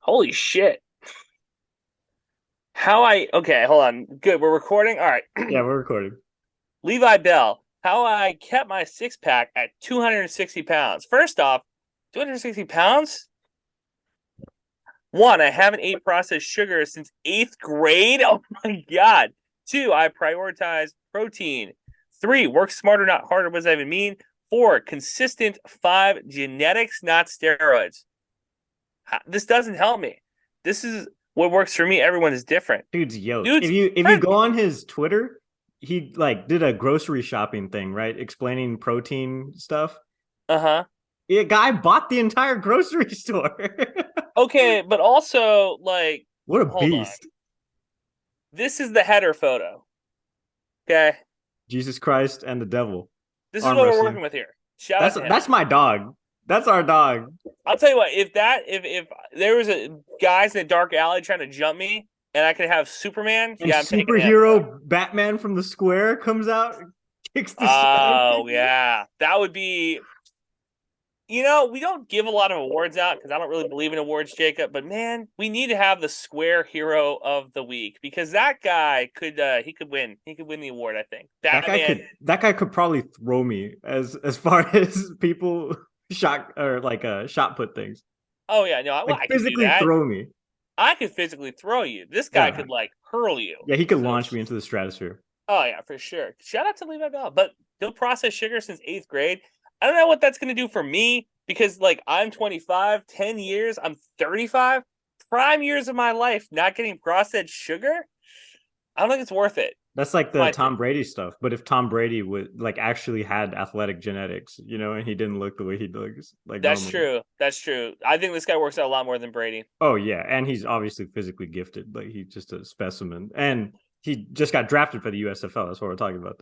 Holy shit. Okay, hold on. Good, we're recording? All right. Yeah, we're recording. Levi Bell, how I kept my six pack at 260 pounds. First off, 260 pounds? One, I haven't ate processed sugar since eighth grade. Oh my God. Two, I prioritize protein. Three, work smarter, not harder. What does that even mean? Four, consistent. Five, genetics, not steroids. This doesn't help me. This is what works for me. Everyone is different. Dude's yoked. Dudes, If you go on his Twitter, he like did a grocery shopping thing, right? Explaining protein stuff. uh-huh. Yeah, guy bought the entire grocery store. Okay, but also, like, What a hold on. beast. This is the header photo. Okay. Jesus Christ and the devil. This is Arm what we're wrestling. working with here. Shout out That's to him. that's my dog. That's our dog. I'll tell you what, if there was a guys in a dark alley trying to jump me and I could have Superman, And yeah, I'm taking him. superhero Batman from the square comes out, kicks the Oh, shit. yeah. That would be. We don't give a lot of awards out because I don't really believe in awards, Jacob. But man, we need to have the Square Hero of the Week because that guy could he could win. He could win the award. I think That guy could probably throw me as far as people shot put things. Oh yeah, no, I could do Physically that. throw me. I could physically throw you. This guy could like hurl you. Yeah, he could launch me into the stratosphere. Oh yeah, for sure. Shout out to Levi Bell, but no processed sugar since eighth grade. I don't know what that's going to do for me because, like, I'm 25, 10 years, I'm 35, prime years of my life not getting processed sugar. I don't think it's worth it. That's like the Tom Brady stuff. But if Tom Brady would like actually had athletic genetics, and he didn't look the way he looks, like That's normally. true. That's true. I think this guy works out a lot more than Brady. Oh yeah, and he's obviously physically gifted. Like he's just a specimen, and he just got drafted for the USFL. That's what we're talking about.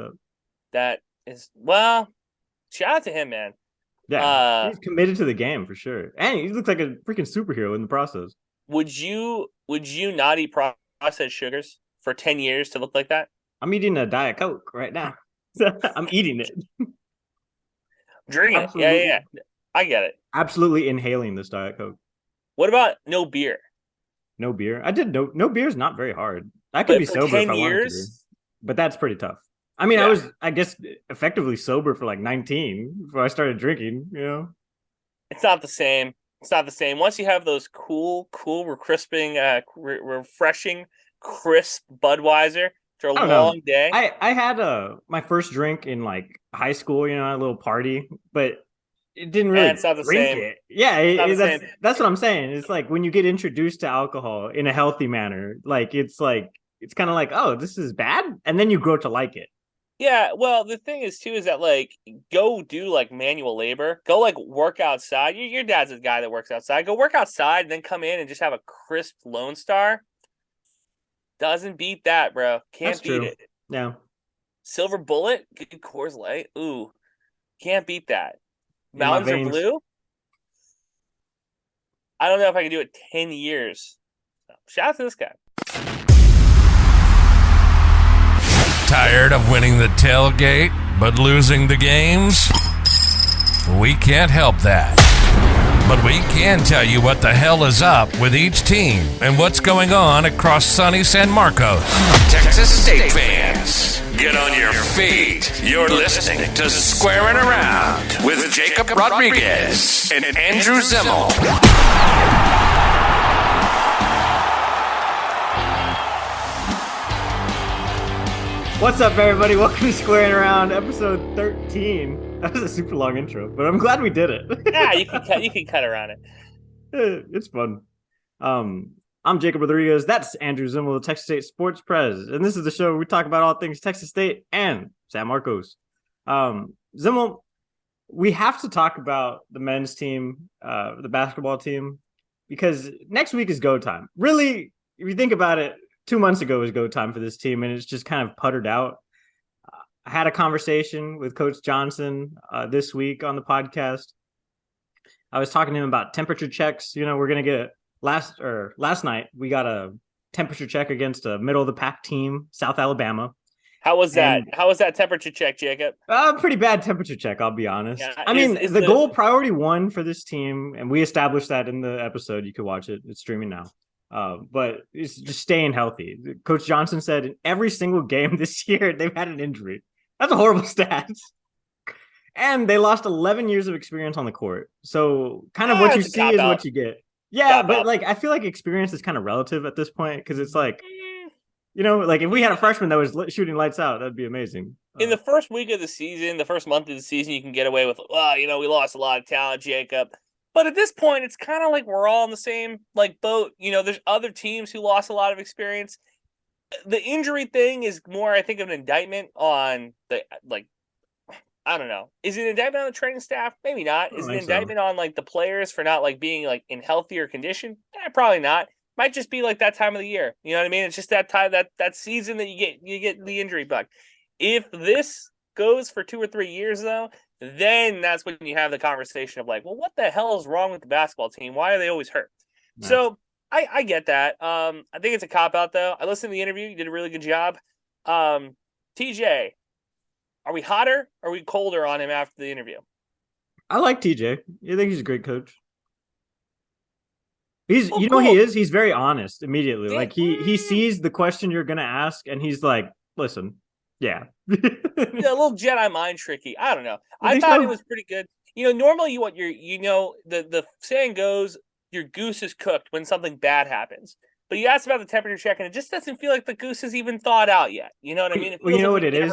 That is shout out to him, man. Yeah, he's committed to the game for sure, and he looks like a freaking superhero in the process. Would you not eat processed sugars for 10 years to look like that? I'm eating a Diet Coke right now. I'm eating it. Drinking it. Yeah. I get it. Absolutely inhaling this Diet Coke. What about no beer? No beer. I did no beer is not very hard. I could be sober if I wanted to be, but that's pretty tough. I mean, yeah. I guess, effectively sober for like 19 before I started drinking, It's not the same. It's not the same. Once you have those cool, refreshing, crisp Budweiser after a long day. I had my first drink in like high school, a little party, but it didn't really it's not the same. It. Yeah, that's what I'm saying. It's like when you get introduced to alcohol in a healthy manner, it's kind of like, oh, this is bad, and then you grow to like it. Yeah, well, the thing is too is that like go do like manual labor, go like work outside. Your dad's a guy that works outside. Go work outside and then come in and just have a crisp Lone Star. Doesn't beat that, bro. Can't beat it. No. Silver Bullet, good Coors Light. Ooh, can't beat that. Mountains are blue. I don't know if I can do it 10 years. So, shout out to this guy. Tired of winning the tailgate, but losing the games? We can't help that. But we can tell you what the hell is up with each team and what's going on across sunny San Marcos. Texas State fans, get on your feet. You're listening to Squaring Around with Jacob Rodriguez and Andrew Zimmel. What's up, everybody? Welcome to Squaring Around, episode 13. That was a super long intro, but I'm glad we did it. Yeah, you can cut around it. It's fun. I'm Jacob Rodriguez. That's Andrew Zimmel, the Texas State Sports Prez, and this is the show where we talk about all things Texas State and San Marcos. Zimmel, we have to talk about the men's team, the basketball team, because next week is go time. Really, if you think about it, 2 months ago was go time for this team, and it's just kind of puttered out. I had a conversation with Coach Johnson this week on the podcast. I was talking to him about temperature checks. We're going to get last night, we got a temperature check against a middle of the pack team, South Alabama. How was that? And How was that temperature check, Jacob? pretty bad temperature check, I'll be honest. Yeah, I mean, the goal priority one for this team, and we established that in the episode. You can watch it; it's streaming now. But it's just staying healthy. Coach Johnson said in every single game this year they've had an injury. That's a horrible stat. And they lost 11 years of experience on the court. So kind of what you see is what you get. Yeah, but like I feel like experience is kind of relative at this point because it's like, like if we had a freshman that was shooting lights out, that'd be amazing. In the first week of the season, the first month of the season, you can get away with, we lost a lot of talent, Jacob. But at this point, it's kind of like we're all in the same boat. There's other teams who lost a lot of experience. The injury thing is more, I think, of an indictment on the I don't know. Is it an indictment on the training staff? Maybe not. Is it an indictment on the players for not being in healthier condition? Probably not. Might just be that time of the year. You know what I mean? It's just that time that season that you get the injury bug. If this goes for 2 or 3 years though, then that's when you have the conversation of well, what the hell is wrong with the basketball team? Why are they always hurt? Nice. So I get that. I think it's a cop out though. I listened to the interview. You did a really good job. TJ. Are we hotter or are we colder on him after the interview? I like TJ. I think he's a great coach. He's, cool. He is. He's very honest immediately. He sees the question you're gonna ask, and he's like, "Listen, yeah." A little Jedi mind tricky. I don't know. I thought it was pretty good. Normally the saying goes, your goose is cooked when something bad happens. But you asked about the temperature check, and it just doesn't feel like the goose is even thawed out yet. You know what I mean? What it is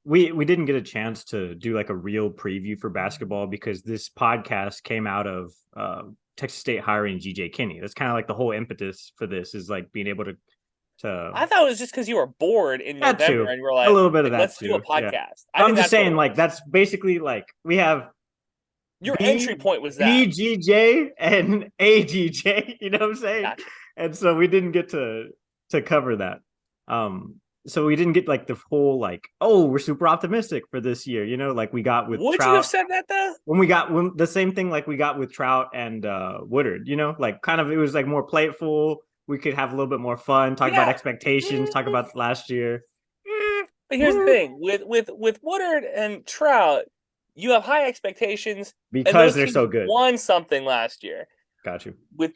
we didn't get a chance to do a real preview for basketball because this podcast came out of Texas State hiring GJ Kinney. That's kind of the whole impetus for this is being able to. I thought it was just because you were bored in November and you were a little bit of that. Let's do a podcast. Yeah. I'm just saying, that's basically we have. Your entry point was that BGJ and AGJ. You know what I'm saying? Gotcha. And so we didn't get to cover that. So we didn't get the whole we're super optimistic for this year. We got with Would Trout. You have said that though? When the same thing we got with Trout and Woodard. Kind of it was more playful. We could have a little bit more fun, talk about expectations, talk about last year. But here's the thing with Woodard and Trout, you have high expectations because they're so good. Won something last year. Got you. With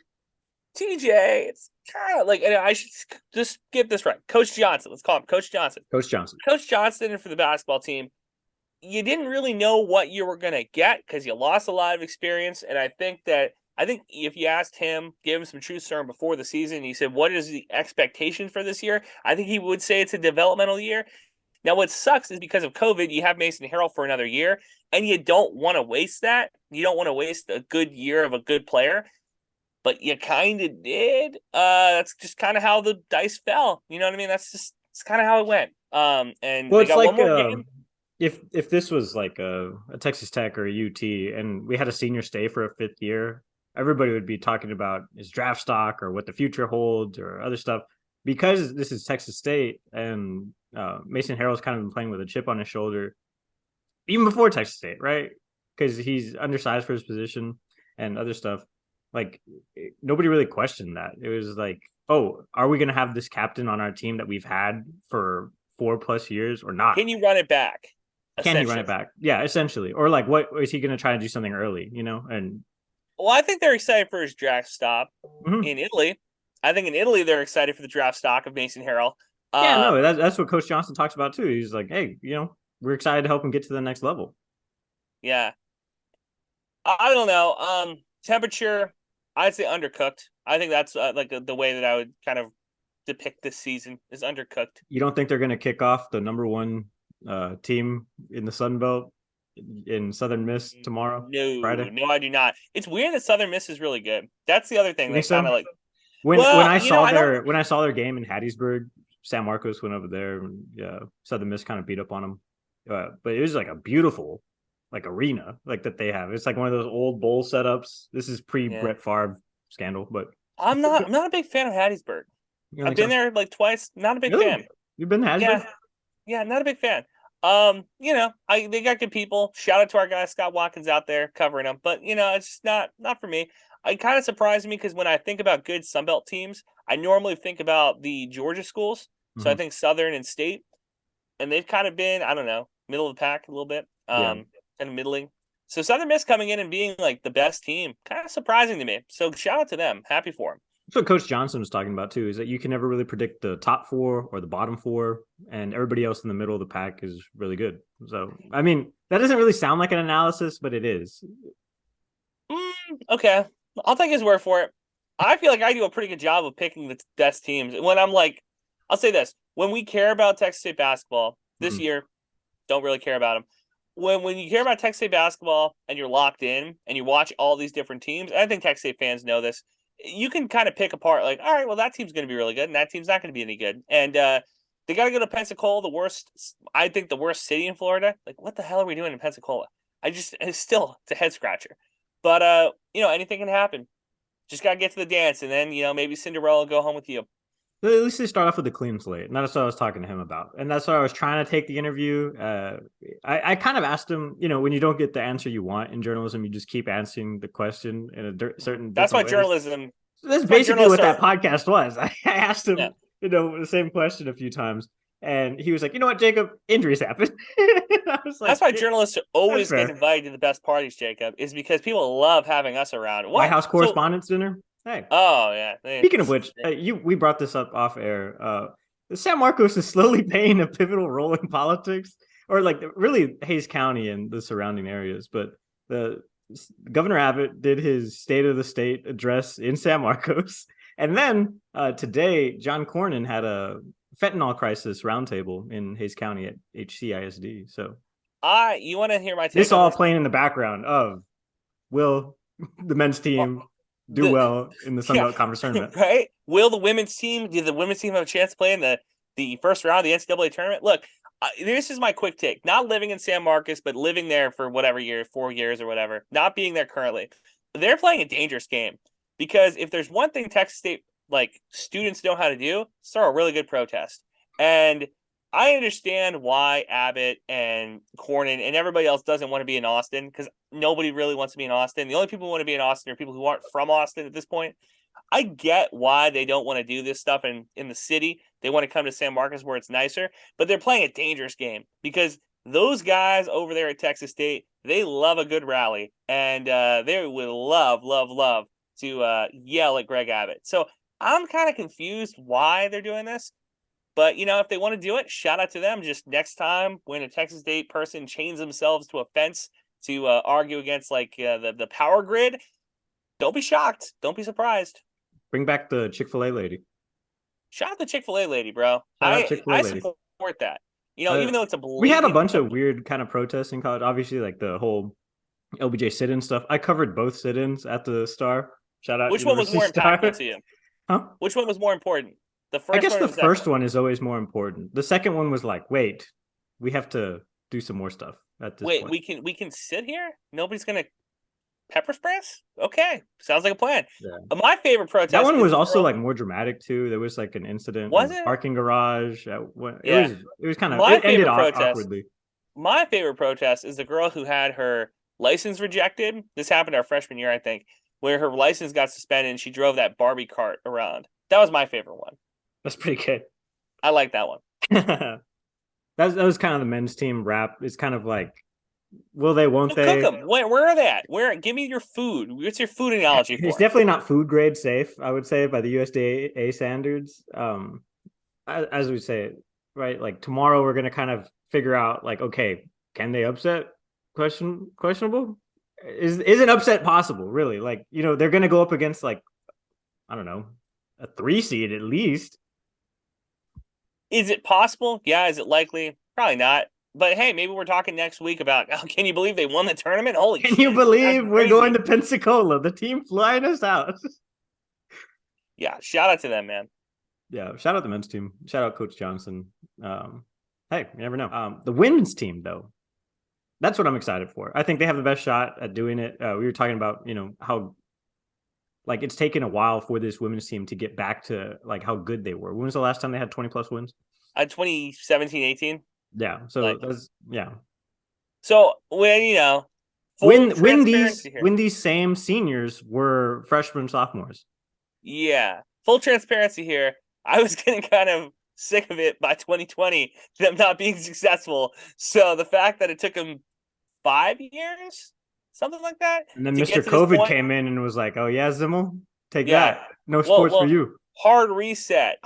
TJ, it's kind of and I should just get this right. Coach Johnson, let's call him Coach Johnson. Coach Johnson for the basketball team. You didn't really know what you were going to get because you lost a lot of experience. And I think if you asked him, give him some truth serum before the season, and he said, what is the expectation for this year? I think he would say it's a developmental year. Now, what sucks is because of COVID, you have Mason Harrell for another year, and you don't want to waste that. You don't want to waste a good year of a good player. But you kind of did. That's just kind of how the dice fell. You know what I mean? It's kind of how it went. And they got one more game. If this was a Texas Tech or a UT, and we had a senior stay for a 5th year, everybody would be talking about his draft stock or what the future holds or other stuff. Because this is Texas State, and Mason Harrell's kind of been playing with a chip on his shoulder, even before Texas State, right? Because he's undersized for his position and other stuff. Nobody really questioned that. It was are we going to have this captain on our team that we've had for 4+ years or not? Can you run it back? Can he run it back? Yeah, essentially. Or what is he going to try to do something early, And well, I think they're excited for his draft stop in Italy. I think in Italy they're excited for the draft stock of Mason Harrell. That's what Coach Johnson talks about too. He's like, hey, we're excited to help him get to the next level. Yeah. I don't know. Temperature, I'd say undercooked. I think that's the way that I would kind of depict this season is undercooked. You don't think they're going to kick off the number 1 team in the Sun Belt in Southern Miss tomorrow? Friday? No, I do not. It's weird that Southern Miss is really good. That's the other thing. They kind of when I saw their game in Hattiesburg, San Marcos went over there, and Southern Miss kind of beat up on them. But it was a beautiful arena that they have. It's one of those old bowl setups. This is pre-Brett Favre scandal, but I'm not a big fan of Hattiesburg. I've been there twice. Not a big fan. You've been to Hattiesburg? Yeah, not a big fan. They got good people. Shout out to our guy Scott Watkins out there covering them, but it's just not for me. It kind of surprised me because when I think about good Sunbelt teams, I normally think about the Georgia schools. So I think Southern and State. and they've kind of been, I don't know, middle of the pack a little bit, Yeah. kind of middling. So Southern Miss coming in and being like the best team, kind of surprising to me. So shout out to them. Happy for them. That's what Coach Johnson was talking about too, is that you can never really predict the top four or the bottom four, and everybody else in the middle of the pack is really good. So, I mean, that doesn't really sound like an analysis, but it is. Okay, I'll take his word for it. I feel like I do a pretty good job of picking the best teams. When I'm like, I'll say this: when we care about Texas State basketball this year, don't really care about them. When you care about Texas State basketball and you're locked in and you watch all these different teams, I think Texas State fans know this. You can kind of pick apart, like, all right, well, that team's going to be really good, and that team's not going to be any good. And they got to go to Pensacola, I think the worst city in Florida. Like, what the hell are we doing in Pensacola? It's a head scratcher. But anything can happen. Just got to get to the dance, and then, maybe Cinderella will go home with you. At least they start off with a clean slate. And that's what I was talking to him about. And that's why I was trying to take the interview. I kind of asked him, when you don't get the answer you want in journalism, you just keep answering the question in a certain. That's why ways. Journalism. That's basically what that podcast was. I asked him, the same question a few times. And he was like, you know what, Jacob? Injuries happen. That's why journalists always get invited to the best parties, Jacob, is because people love having us around. White House Correspondents' Dinner. Hey. Oh, yeah. Speaking of which, we brought this up off air. San Marcos is slowly playing a pivotal role in politics, or like really Hays County and the surrounding areas. But the Governor Abbott did his State of the State address in San Marcos. And then today, John Cornyn had a fentanyl crisis roundtable in Hays County at HCISD. So you want to hear my take? This all playing in the background of will the men's team do well in the Sun Belt Conference tournament? Right? Did the women's team have a chance to play in the first round of the NCAA tournament? Look, this is my quick take. Not living in San Marcos, but living there for whatever year, 4 years or whatever, not being there currently. They're playing a dangerous game, because if there's one thing Texas State students know how to do, start a really good protest. And I understand why Abbott and Cornyn and everybody else doesn't want to be in Austin, because nobody really wants to be in Austin. The only people who want to be in Austin are people who aren't from Austin at this point. I get why they don't want to do this stuff in the city. They want to come to San Marcos where it's nicer, but they're playing a dangerous game, because those guys over there at Texas State, they love a good rally, and they would love to yell at Greg Abbott. So I'm kind of confused why they're doing this. But, if they want to do it, shout out to them. Just next time when a Texas State person chains themselves to a fence to argue against the power grid, don't be shocked. Don't be surprised. Bring back the Chick-fil-A lady. Shout out the Chick-fil-A lady, bro. I support that. Even though it's we had a bunch of weird kind of protests in college. Obviously, like the whole LBJ sit-in stuff. I covered both sit-ins at the Star. Shout out. Which one was more impactful to you? Huh? Which one was more important? I guess the first one is always more important. The second one was like, wait, we have to do some more stuff at this point. we can sit here? Nobody's gonna pepper spray us? Okay, sounds like a plan. Yeah. My favorite protest. That one was also more dramatic too. There was an incident in the parking garage. It was kind of it ended awkwardly. My favorite protest is the girl who had her license rejected. This happened our freshman year, I think, where her license got suspended and she drove that Barbie cart around. That was my favorite one. That's pretty good. I like that one. that was kind of the men's team rap. It's kind of like, will they, won't they? Cook them. Where are they at? Give me your food. What's your food analogy for? It's definitely not food grade safe, I would say, by the USDA standards. As we say, right? Like tomorrow we're going to kind of figure out okay, can they upset? Questionable? Is an upset possible, really? They're going to go up against I don't know, a 3 seed at least. Is it possible? Yeah. Is it likely? Probably not. But hey, maybe we're talking next week about, can you believe they won the tournament? Holy shit. Can you believe we're going to Pensacola? The team flying us out. Yeah. Shout out to them, man. Yeah. Shout out the men's team. Shout out Coach Johnson. Hey, you never know. The women's team, though, that's what I'm excited for. I think they have the best shot at doing it. We were talking about, how it's taken a while for this women's team to get back to how good they were. When was the last time they had 20 plus wins? 2017, 18. Yeah. So So when when these same seniors were freshmen, sophomores. Yeah. Full transparency here. I was going to kind of sick of it by 2020, them not being successful. So the fact that it took them 5 years, something like that, And then to Mr. get to this COVID point, came in and was like, "Oh yeah, Zimmel, take yeah. that. No sports for you." Hard reset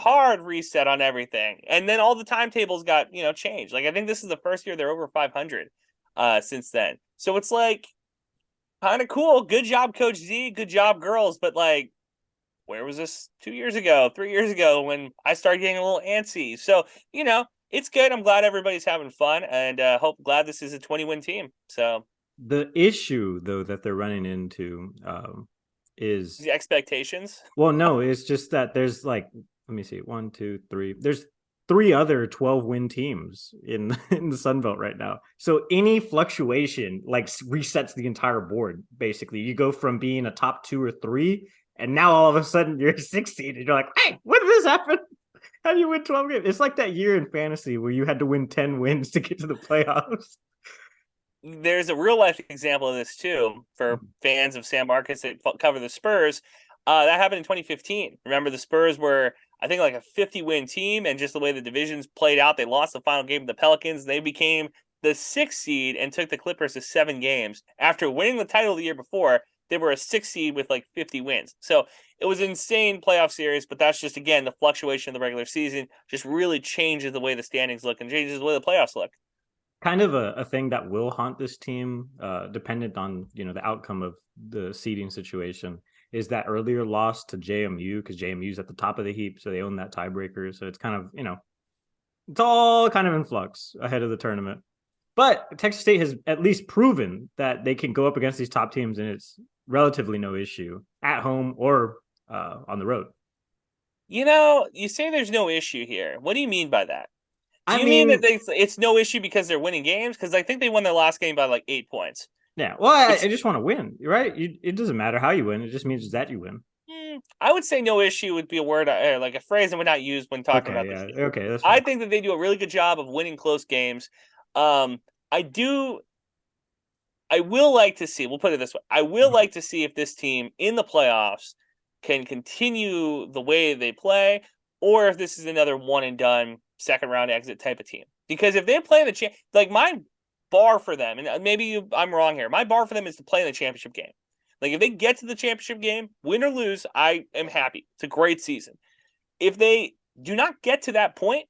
on everything. And then all the timetables got, changed. Like, I think this is the first year they're over 500 since then. So it's like kind of cool. Good job, Coach Z. Good job, girls. But like, where was this 2 years ago, 3 years ago when I started getting a little antsy? So, it's good. I'm glad everybody's having fun, and glad this is a 20-win team. So the issue, though, that they're running into is the expectations. Well, no, it's just that there's like, let me see, 1, 2, 3. There's 3 other 12-win teams in the Sun Belt right now. So any fluctuation like resets the entire board. Basically, you go from being a top 2 or 3, and now all of a sudden you're 16, and you're like, "Hey, when did this happen? How do you win 12 games?" It's like that year in fantasy where you had to win 10 wins to get to the playoffs. There's a real life example of this too for fans of San Marcos that cover the Spurs. That happened in 2015. Remember, the Spurs were, I think, like a 50-win team, and just the way the divisions played out, they lost the final game to the Pelicans. They became the 6th seed and took the Clippers to 7 games. After winning the title the year before, they were a 6th seed with like 50 wins. So it was an insane playoff series, but that's just, again, the fluctuation of the regular season just really changes the way the standings look and changes the way the playoffs look. Kind of a thing that will haunt this team, dependent on the outcome of the seeding situation, is that earlier loss to JMU, because JMU's at the top of the heap, so they own that tiebreaker. So it's kind of it's all kind of in flux ahead of the tournament. But Texas State has at least proven that they can go up against these top teams, and it's relatively no issue at home or on the road. You say there's no issue here. What do you mean by that? Do you mean that it's no issue because they're winning games? Because I think they won their last game by like 8 points. Yeah, well, I just want to win, right? It doesn't matter how you win; it just means that you win. I would say no issue would be a word, like a phrase I would not use when talking about this. Okay, that's fine. I think that they do a really good job of winning close games. I will like to see. We'll put it this way: I will like to see if this team in the playoffs can continue the way they play, or if this is another one and done, second round exit type of team. Because if they play my bar for them, and maybe I'm wrong here, my bar for them is to play in the championship game. Like, if they get to the championship game, win or lose, I am happy. It's a great season. If they do not get to that point,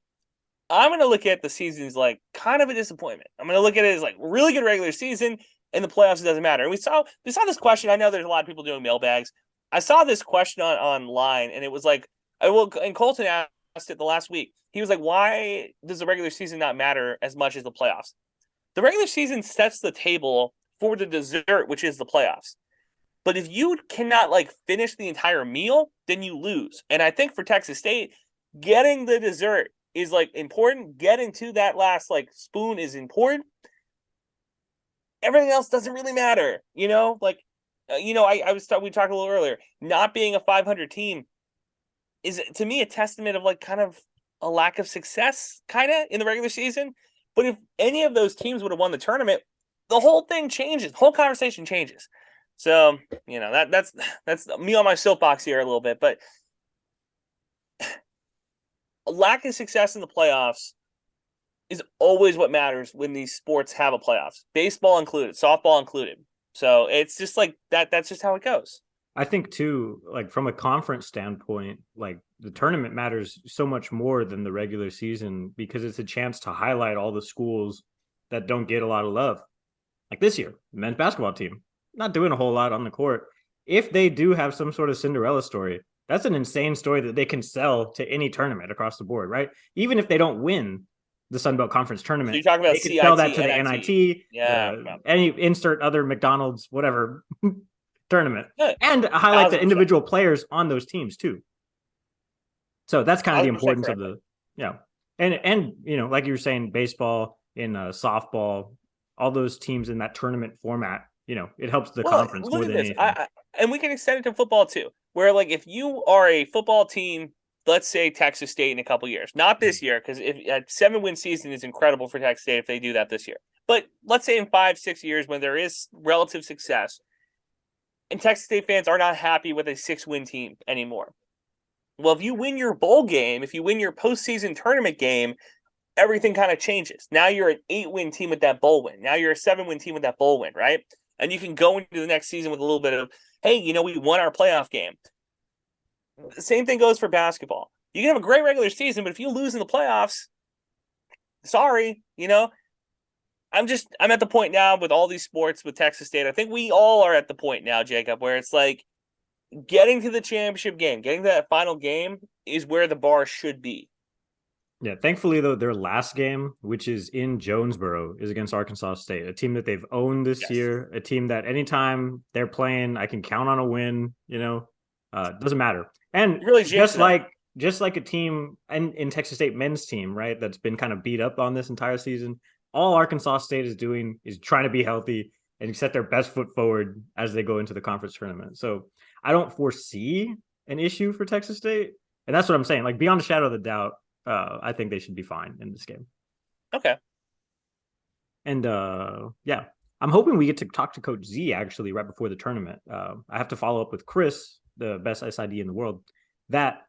I'm going to look at the season as like kind of a disappointment. I'm going to look at it as like really good regular season, and the playoffs, it doesn't matter. And we saw this question. I know there's a lot of people doing mailbags. I saw this question online, and it was like, and Colton asked it the last week. He was like, why does the regular season not matter as much as the playoffs? The regular season sets the table for the dessert, which is the playoffs. But if you cannot finish the entire meal, then you lose. And I think for Texas State, getting the dessert is important. Getting to that last spoon is important. Everything else doesn't really matter. We talked a little earlier. Not being a 500 team is, to me, a testament of kind of a lack of success in the regular season. But if any of those teams would have won the tournament, the whole thing changes. The whole conversation changes. So, that's me on my soapbox here a little bit. But a lack of success in the playoffs is always what matters when these sports have a playoffs. Baseball included, softball included. So it's just that. That's just how it goes. I think too, from a conference standpoint, the tournament matters so much more than the regular season because it's a chance to highlight all the schools that don't get a lot of love. Like this year, the men's basketball team, not doing a whole lot on the court. If they do have some sort of Cinderella story, that's an insane story that they can sell to any tournament across the board, right? Even if they don't win the Sun Belt Conference tournament, so you're talking about they can sell that to the NIT, any insert other McDonald's, whatever tournament, and highlight the individual players on those teams too. So that's kind of the importance of and like you were saying, baseball, in softball, all those teams in that tournament format, it helps the conference more than anything. And we can extend it to football too, where if you are a football team, let's say Texas State in a couple years, not this year, because if a 7-win season is incredible for Texas State if they do that this year. But let's say in 5-6 years when there is relative success, and Texas State fans are not happy with a 6-win team anymore. Well, if you win your bowl game, if you win your postseason tournament game, everything kind of changes. Now you're an 8-win team with that bowl win. Now you're a 7-win team with that bowl win, right? And you can go into the next season with a little bit of, hey, we won our playoff game. The same thing goes for basketball. You can have a great regular season, but if you lose in the playoffs, sorry, I'm at the point now with all these sports with Texas State. I think we all are at the point now, Jacob, where it's like getting to the championship game, getting to that final game is where the bar should be. Yeah, thankfully, though, their last game, which is in Jonesboro, is against Arkansas State, a team that they've owned this year, a team that anytime they're playing, I can count on a win, doesn't matter. And really just like a team in Texas State men's team, right, that's been kind of beat up on this entire season, all Arkansas State is doing is trying to be healthy and set their best foot forward as they go into the conference tournament. So I don't foresee an issue for Texas State. And that's what I'm saying. Like, beyond a shadow of a doubt, I think they should be fine in this game. Okay. And yeah, I'm hoping we get to talk to Coach Z actually right before the tournament. I have to follow up with Chris, the best SID in the world, that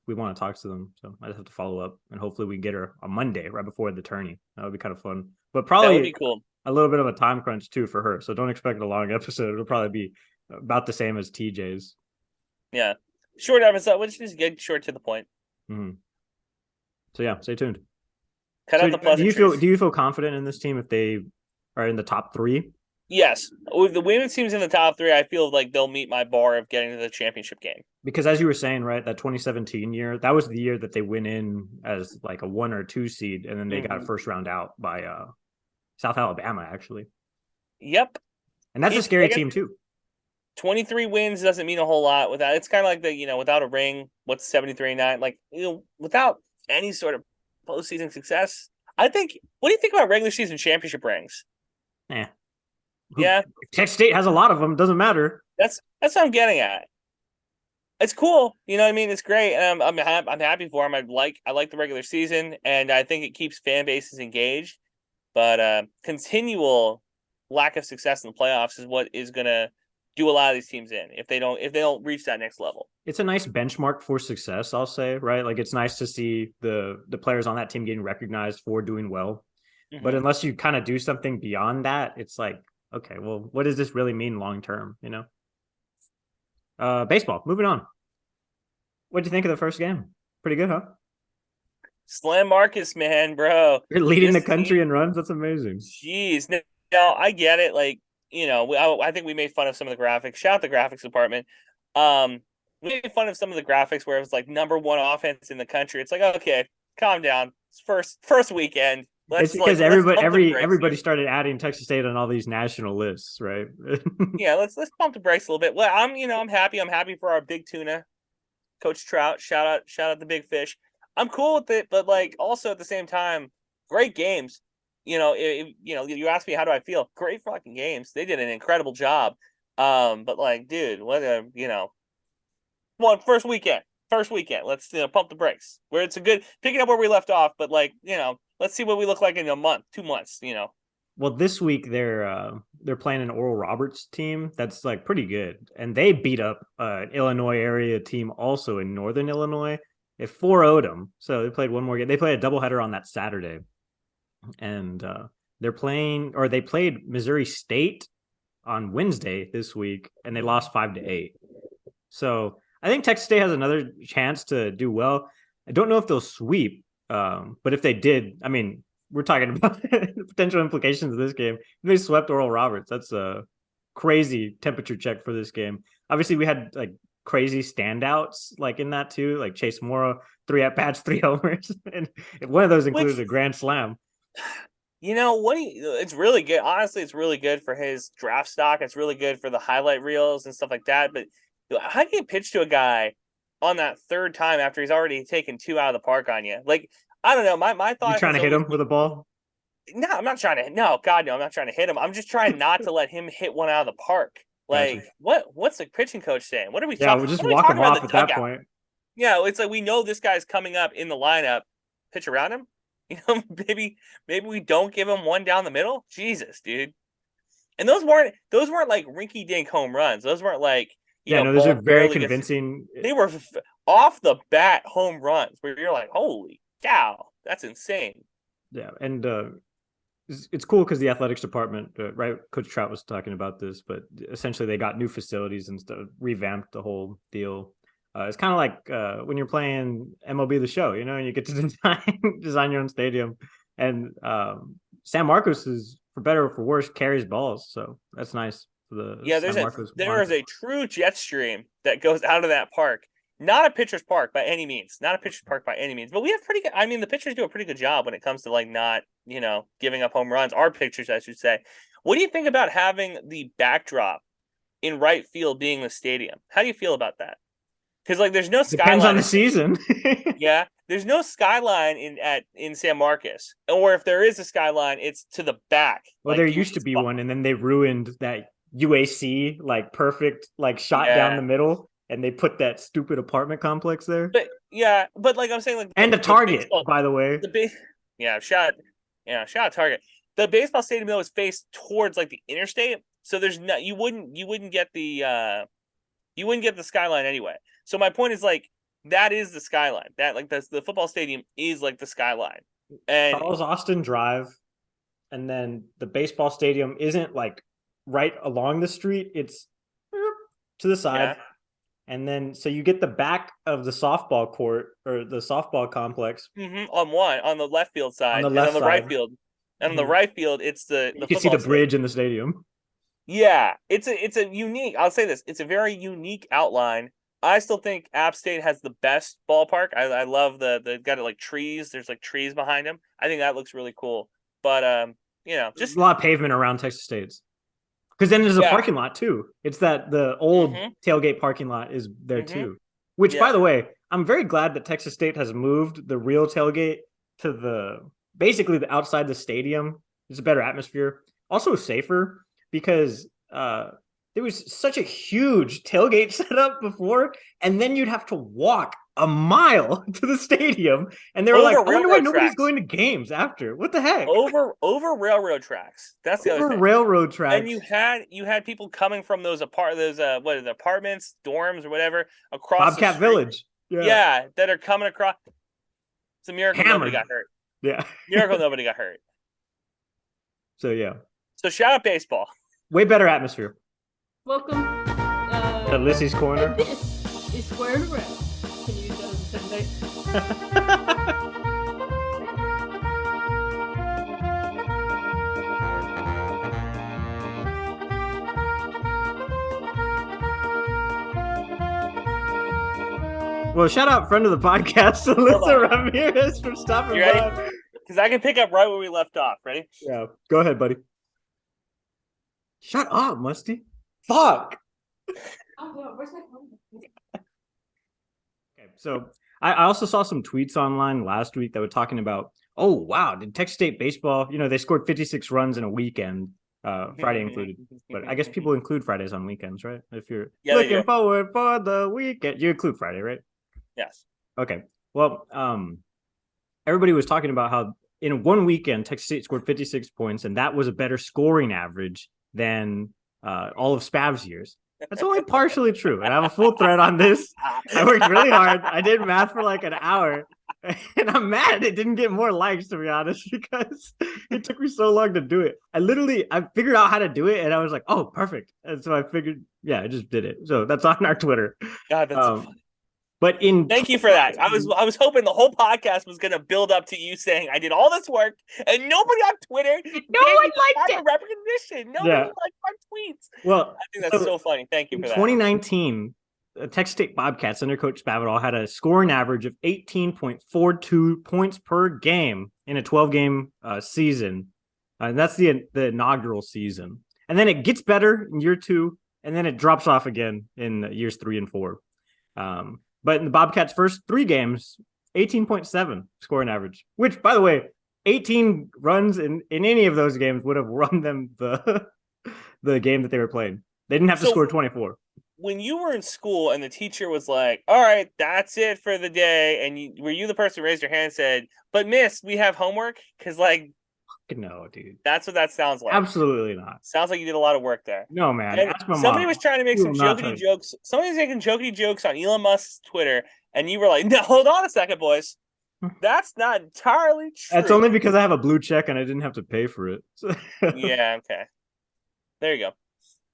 we want to talk to them. So I just have to follow up, and hopefully we get her on Monday right before the tourney. That would be kind of fun. But probably that would be cool. A little bit of a time crunch too for her. So don't expect a long episode. It'll probably be about the same as TJ's. Yeah. Short episode, which is good, short to the point. Mm-hmm. So yeah, stay tuned. Cut out the pleasantries. Do you feel confident in this team if they are in the top 3? Yes. With the women's teams in the top 3, I feel like they'll meet my bar of getting to the championship game. Because as you were saying, right, that 2017 year, that was the year that they went in as like a 1 or 2 seed, and then they got a first round out by South Alabama, actually. Yep. And that's a scary team too. 23 wins doesn't mean a whole lot without. It's kind of like the without a ring. What's 73-9? Like without any sort of postseason success. I think. What do you think about regular season championship rings? Yeah. Texas State has a lot of them. Doesn't matter. That's what I'm getting at. It's cool. You know what I mean? It's great. And I'm happy for them. I like the regular season, and I think it keeps fan bases engaged. But continual lack of success in the playoffs is what is gonna do a lot of these teams in if they don't reach that next level. It's a nice benchmark for success, I'll say, right? Like, it's nice to see the players on that team getting recognized for doing well. Mm-hmm. But unless you kind of do something beyond that, it's like, okay, well, what does this really mean long term, Baseball, moving on. What'd you think of the first game? Pretty good, huh? Slam Marcus, man, bro. You're leading the country in runs? That's amazing. Jeez. Now, I get it. Like, I think we made fun of some of the graphics. Shout out the graphics department. We made fun of some of the graphics where it was like number 1 offense in the country. It's like, okay, calm down. It's first weekend. It's because everybody started adding Texas State on all these national lists, right? Yeah, let's pump the brakes a little bit. Well, I'm happy. I'm happy for our big tuna, Coach Trout. Shout out the big fish. I'm cool with it, but like also at the same time, great games. You asked me how do I feel? Great fucking games. They did an incredible job. But like, dude, first weekend. Let's pump the brakes. Where it's a good picking up where we left off, but like, let's see what we look like in a month, 2 months, Well, this week they're playing an Oral Roberts team that's like pretty good, and they beat up an Illinois area team also in Northern Illinois. It 4-0'd them, so they played one more game. They played a doubleheader on that Saturday, and they played Missouri State on Wednesday this week, and they lost 5-8. So I think Texas State has another chance to do well. I don't know if they'll sweep, but if they did, I mean, we're talking about the potential implications of this game. If they swept Oral Roberts, that's a crazy temperature check for this game. Obviously, we had like crazy standouts like in that too, like Chase Mora, 3 at-bats, 3 homers, and one of those included a grand slam. It's really good. Honestly, it's really good for his draft stock. It's really good for the highlight reels and stuff like that. But how can you pitch to a guy on that third time after he's already taken 2 out of the park on you? Like, I don't know. My thought. You trying to hit him with a ball? No, I'm not trying to. No, God, no, I'm not trying to hit him. I'm just trying not to let him hit one out of the park. Like, what's the pitching coach saying? What are we talking? Yeah, we'll just walk him off at that point. Yeah, it's like we know this guy's coming up in the lineup. Pitch around him. Maybe we don't give him one down the middle. Jesus, dude. And those weren't like rinky-dink home runs. Those weren't like those are very convincing. They were off the bat home runs where you're like, holy cow, that's insane. Yeah, and it's cool because the athletics department, right? Coach Trout was talking about this, but essentially they got new facilities and stuff, revamped the whole deal. It's kind of like when you're playing MLB The Show, and you get to design your own stadium. And San Marcos is, for better or for worse, carries balls, so that's nice for the there is a true jet stream that goes out of that park. Not a pitcher's park by any means. But we have pretty good. I mean, the pitchers do a pretty good job when it comes to not giving up home runs. Our pitchers, I should say. What do you think about having the backdrop in right field being the stadium? How do you feel about that? Because there's no skyline. Depends on the season. Yeah, there's no skyline in San Marcos, or if there is a skyline, it's to the back. Well, there used to be one, and then they ruined that UAC perfect shot down the middle. And they put that stupid apartment complex there. But I'm saying and a Target, by the way. Shout out Target. The baseball stadium though is faced towards the interstate, so there's you wouldn't get the skyline anyway. So my point is that is the skyline. That the football stadium is the skyline. And Charles Austin Drive, and then the baseball stadium isn't right along the street. It's to the side. Yeah. And then, so you get the back of the softball court or the softball complex on the left field side, on the right field, and on the right field, it's the you can see the bridge in the stadium. Yeah, it's a unique. I'll say this: it's a very unique outline. I still think App State has the best ballpark. I love the got trees. There's trees behind them. I think that looks really cool. But just there's a lot of pavement around Texas State's. Because then there's a parking lot too. It's that the old tailgate parking lot is there too. Which, by the way, I'm very glad that Texas State has moved the real tailgate to basically the outside the stadium. It's a better atmosphere, also safer because there was such a huge tailgate set up before, and then you'd have to walk a mile to the stadium, and they were I wonder why nobody's going to games after. What the heck? Over railroad tracks. That's the other thing. Railroad tracks. And you had people coming from those apartments, dorms, or whatever across Bobcat Village. Yeah, that are coming across. It's a miracle nobody got hurt. Yeah, miracle nobody got hurt. So yeah. So shout out baseball. Way better atmosphere. Welcome to Lissy's Corner. This is Square and Around. Can you use that as a sentence? Well, shout out friend of the podcast, Alyssa Ramirez, for stopping by. Because I can pick up right where we left off. Ready? Yeah. Go ahead, buddy. Shut up, Musty. Fuck. Oh, where's my phone? Okay, so I also saw some tweets online last week that were talking about, oh, wow, did Texas State baseball, they scored 56 runs in a weekend, Friday included. But I guess people include Fridays on weekends, right? If you're looking forward for the weekend, you include Friday, right? Yes. Okay. Well, everybody was talking about how in one weekend, Texas State scored 56 points, and that was a better scoring average than all of Spav's years. That's only partially true. And I have a full thread on this. I worked really hard. I did math for an hour. And I'm mad it didn't get more likes, to be honest, because it took me so long to do it. I figured out how to do it, and I was like, oh, perfect. And so I figured, I just did it. So that's on our Twitter. God, that's so funny. But thank you for that. I was hoping the whole podcast was going to build up to you saying I did all this work and nobody on Twitter, no one liked it. Recognition. Nobody liked my tweets. Well, I think that's so funny. Thank you for that. 2019, the Texas State Bobcats under Coach Spavital had a scoring average of 18.42 points per game in a 12-game season. And that's the inaugural season. And then it gets better in year 2, and then it drops off again in years 3 and 4. But in the Bobcats' first 3 games, 18.7 scoring average, which, by the way, 18 runs in any of those games would have run them the game that they were playing. They didn't have to score 24. When you were in school and the teacher was like, all right, that's it for the day, and were you the person who raised your hand and said, but miss, we have homework? Because, no, dude. That's what that sounds like. Absolutely not. Sounds like you did a lot of work there. No, man. And Ask my somebody mom. was trying to make She some will not tell jokey you. jokes. Somebody was making jokey jokes on Elon Musk's Twitter, and you were like, "No, hold on a second, boys. That's not entirely true." That's only because I have a blue check and I didn't have to pay for it. Yeah, okay. There you go.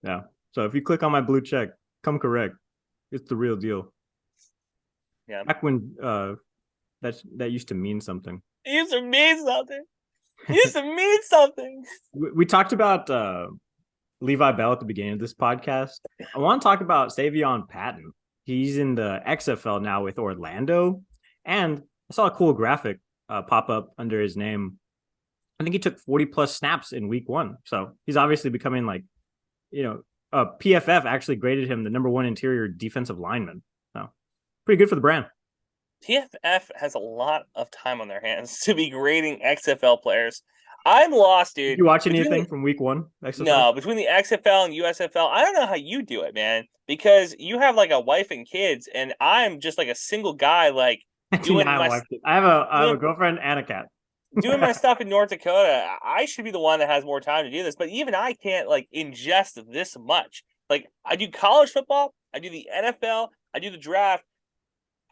Yeah. So if you click on my blue check, come correct. It's the real deal. Yeah. Back when that used to mean something. It used to mean something. It used to mean something. We talked about Levi Bell at the beginning of this podcast. I want to talk about Savion Patton. He's in the XFL now with Orlando. And I saw a cool graphic pop up under his name. I think he took 40 plus snaps in week 1. So he's obviously becoming like, PFF actually graded him the number 1 interior defensive lineman. So pretty good for the brand. PFF has a lot of time on their hands to be grading XFL players. I'm lost, dude. Did you watch anything from week 1? XFL? No, between the XFL and USFL, I don't know how you do it, man. Because you have like a wife and kids, and I'm just like a single guy, like doing my. I have a girlfriend and a cat. Doing my stuff in North Dakota. I should be the one that has more time to do this, but even I can't like ingest this much. Like I do college football, I do the NFL, I do the draft.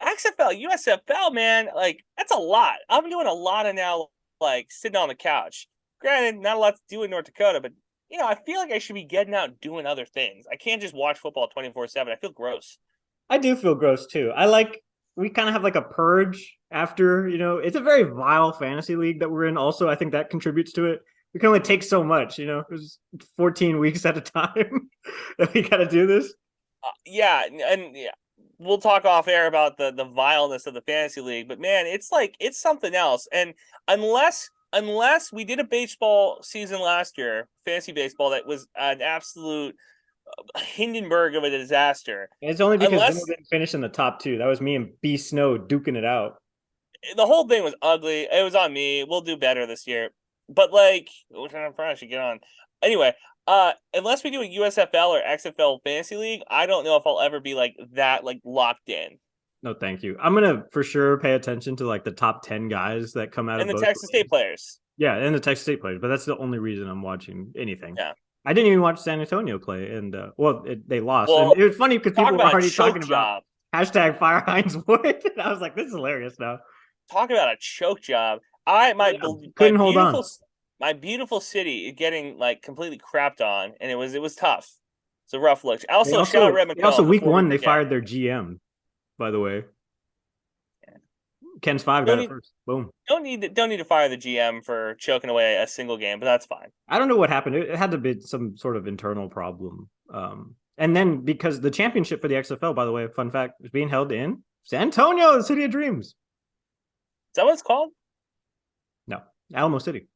XFL, USFL, man, like that's a lot. I'm doing a lot of now, like sitting on the couch. Granted, not a lot to do in North Dakota, but I feel like I should be getting out and doing other things. I can't just watch football 24/7. I feel gross. I do feel gross too. We kind of have like a purge after, it's a very vile fantasy league that we're in. Also, I think that contributes to it. We can only take so much, There's 14 weeks at a time that we got to do this. Yeah. We'll talk off air about the vileness of the fantasy league, but man, it's something else. And unless we did a baseball season last year, fantasy baseball, that was an absolute Hindenburg of a disaster. It's only because Zimmer didn't finish in the top 2. That was me and B Snow duking it out. The whole thing was ugly. It was on me. We'll do better this year. But I should get on. Anyway, unless we do a USFL or XFL fantasy league, I don't know if I'll ever be like that, like locked in. No, thank you. I'm gonna for sure pay attention to like the top 10 guys that come out and of the Texas State players. Yeah, and the Texas State players. But that's the only reason I'm watching anything. Yeah. I didn't even watch San Antonio play, and they lost. Well, and it was funny because people were already talking about hashtag Fire Heinz Wood. And I was like, this is hilarious now. Talk about a choke job. Couldn't hold on. My beautiful city getting like completely crapped on, and it was tough. It's a rough look. Also, shout out Red McCall. Also, week 1 they fired their GM. By the way, Ken's 5 got it first. Boom. Don't need to fire the GM for choking away a single game, but that's fine. I don't know what happened. It had to be some sort of internal problem. And then because the championship for the XFL, by the way, fun fact, is being held in San Antonio, the city of dreams. Is that what it's called? No, Alamo City.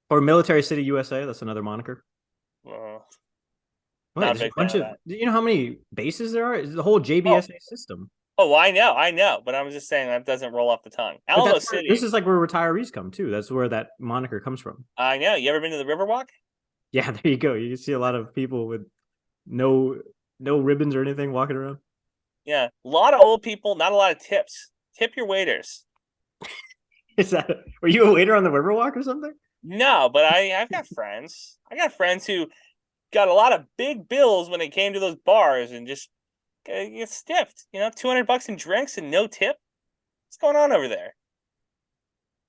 Or Military City, USA. That's another moniker. There's a bunch of. Do you know how many bases there are? It's the whole JBSA system. Oh, I know, but I'm just saying that doesn't roll off the tongue. Alamo City. This is like where retirees come too. That's where that moniker comes from. I know. You ever been to the Riverwalk? Yeah, there you go. You can see a lot of people with no ribbons or anything walking around. Yeah, a lot of old people, not a lot of tips. Tip your waiters. Were you a waiter on the Riverwalk or something? No, but I've got friends. I got friends who got a lot of big bills when it came to those bars and just get stiffed. $200 in drinks and no tip. What's going on over there?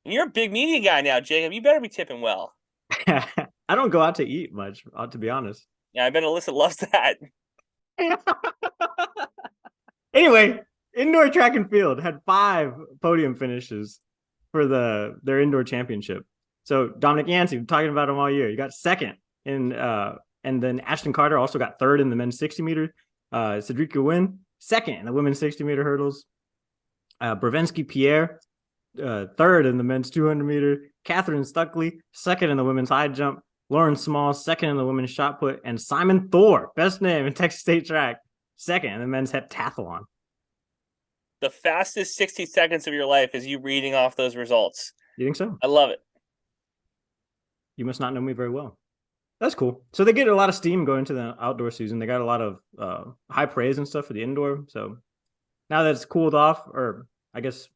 And you're a big media guy now, Jacob. You better be tipping well. I don't go out to eat much, to be honest. Yeah, I bet Alyssa loves that. Anyway, indoor track and field had 5 podium finishes for their indoor championship. So Dominic Yancey, we're talking about him all year. You got second and then Ashton Carter also got third in the men's 60 meter. Cedric Wynn, second in the women's 60 meter hurdles. Bravensky Pierre, third in the men's 200 meter. Catherine Stuckley, second in the women's high jump. Lauren Small, second in the women's shot put. And Simon Thor, best name in Texas State track, second in the men's heptathlon. The fastest 60 seconds of your life is you reading off those results. You think so? I love it. You must not know me very well. That's cool. So they get a lot of steam going into the outdoor season. They got a lot of high praise and stuff for the indoor. So now that it's cooled off, or I guess,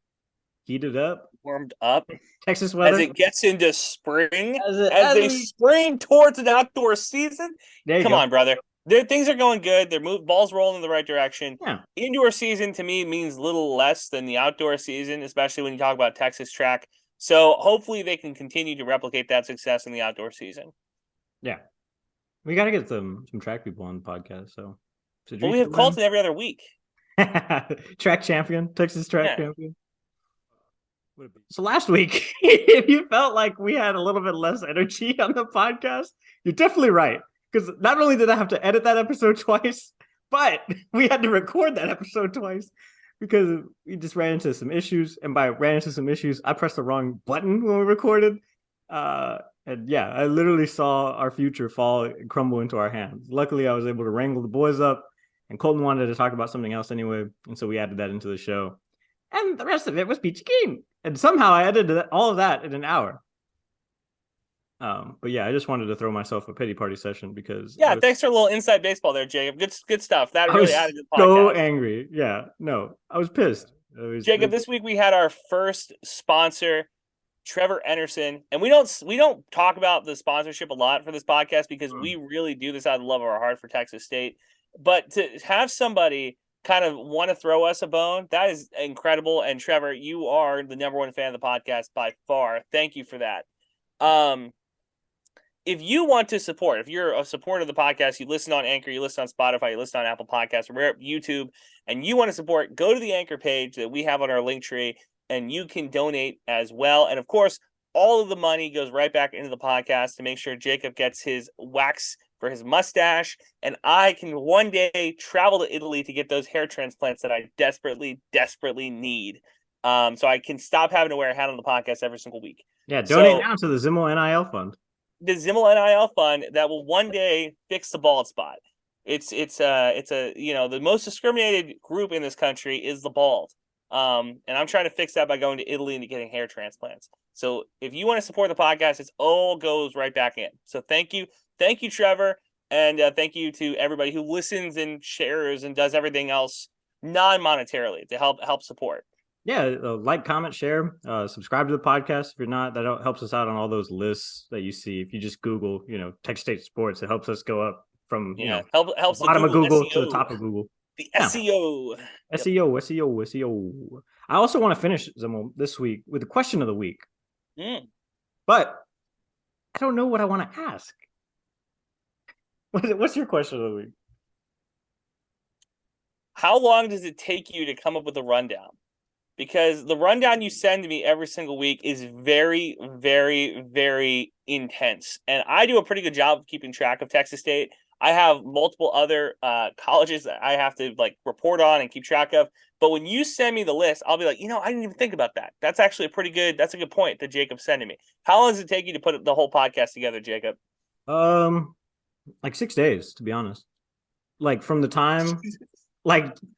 heated up. Warmed up. Texas weather. As it gets into spring, As they spring towards an outdoor season. Come on, brother. Things are going good. Ball's rolling in the right direction. Yeah. Indoor season to me means little less than the outdoor season, especially when you talk about Texas track. So hopefully they can continue to replicate that success in the outdoor season. Yeah. We got to get some track people on the podcast. So we have Colton every other week. Track champion, Texas track champion. So last week, if you felt like we had a little bit less energy on the podcast, you're definitely right. Because not only did I have to edit that episode twice, but we had to record that episode twice because we just ran into some issues. And by ran into some issues, I pressed the wrong button when we recorded. And yeah, I literally saw our future fall and crumble into our hands. Luckily, I was able to wrangle the boys up. And Colton wanted to talk about something else anyway, and so we added that into the show. And the rest of it was peachy keen. And somehow I edited all of that in an hour. But yeah, I just wanted to throw myself a pity party session because thanks for a little inside baseball there, Jacob. Good stuff. That really added to the podcast. So angry. Yeah, no, I was pissed. Jacob, this week we had our first sponsor, Trevor Enerson, and we don't talk about the sponsorship a lot for this podcast because we really do this out of the love of our heart for Texas State. But to have somebody kind of want to throw us a bone, that is incredible. And Trevor, you are the number one fan of the podcast by far. Thank you for that. If you want to support, if you're a supporter of the podcast, you listen on Anchor, you listen on Spotify, you listen on Apple Podcasts, or YouTube, and you want to support, go to the Anchor page that we have on our link tree, and you can donate as well. And of course, all of the money goes right back into the podcast to make sure Jacob gets his wax for his mustache, and I can one day travel to Italy to get those hair transplants that I desperately, desperately need. So I can stop having to wear a hat on the podcast every single week. Yeah, donate now to the Zimmel NIL Fund. The Zimmel NIL Fund that will one day fix the bald spot. It's the most discriminated group in this country is the bald. And I'm trying to fix that by going to Italy and getting hair transplants. So if you want to support the podcast, it all goes right back in. So thank you, Trevor, and thank you to everybody who listens and shares and does everything else non-monetarily to help support. Yeah, like, comment, share, subscribe to the podcast. If you're not, that helps us out on all those lists that you see. If you just Google, Texas State Sports, it helps us go up from helps the bottom of Google SEO. to the top of Google. The SEO. SEO. I also want to finish Zimmel this week with the question of the week. But I don't know what I want to ask. What's your question of the week? How long does it take you to come up with a rundown? Because the rundown you send to me every single week is very, very, very intense. And I do a pretty good job of keeping track of Texas State. I have multiple other colleges that I have to report on and keep track of. But when you send me the list, I'll be like, I didn't even think about that. That's actually that's a good point that Jacob's sending me. How long does it take you to put the whole podcast together, Jacob? 6 days, to be honest. From the time,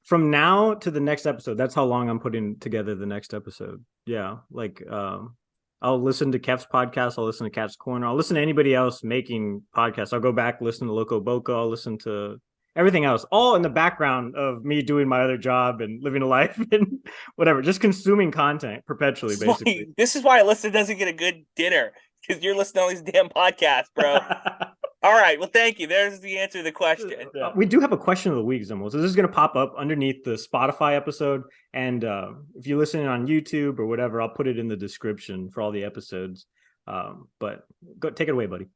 from now to the next episode, that's how long I'm putting together the next episode. Yeah. I'll listen to Kev's podcast. I'll listen to Cat's Corner. I'll listen to anybody else making podcasts. I'll go back, listen to Loco Boca. I'll listen to everything else, all in the background of me doing my other job and living a life and whatever, just consuming content perpetually, basically. This is why Alyssa doesn't get a good dinner, because you're listening to all these damn podcasts, bro. All right. Well, thank you. There's the answer to the question. We do have a question of the week, Zimmel. So this is going to pop up underneath the Spotify episode. And if you're listening on YouTube or whatever, I'll put it in the description for all the episodes. But go take it away, buddy.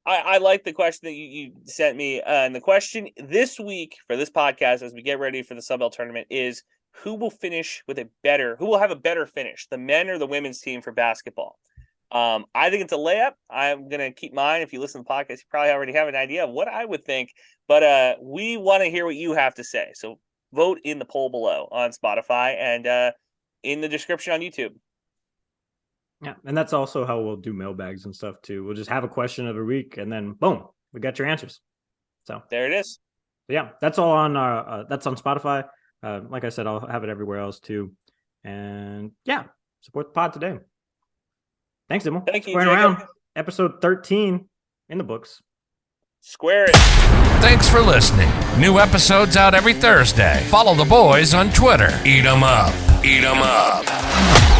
I like the question that you sent me. And the question this week for this podcast, as we get ready for the Sun Belt tournament, is who will have a better finish, the men or the women's team for basketball? I think it's a layup. I'm going to keep mine. If you listen to the podcast, you probably already have an idea of what I would think, but we want to hear what you have to say. So vote in the poll below on Spotify and in the description on YouTube. Yeah. And that's also how we'll do mailbags and stuff too. We'll just have a question every week and then boom, we got your answers. So there it is. Yeah. That's all on that's on Spotify. Like I said, I'll have it everywhere else too. And yeah, support the pod today. Thanks, Zimmel. Thank you, Squaring around. Episode 13 in the books. Square it. Thanks for listening. New episodes out every Thursday. Follow the boys on Twitter. Eat 'em up. Eat 'em up.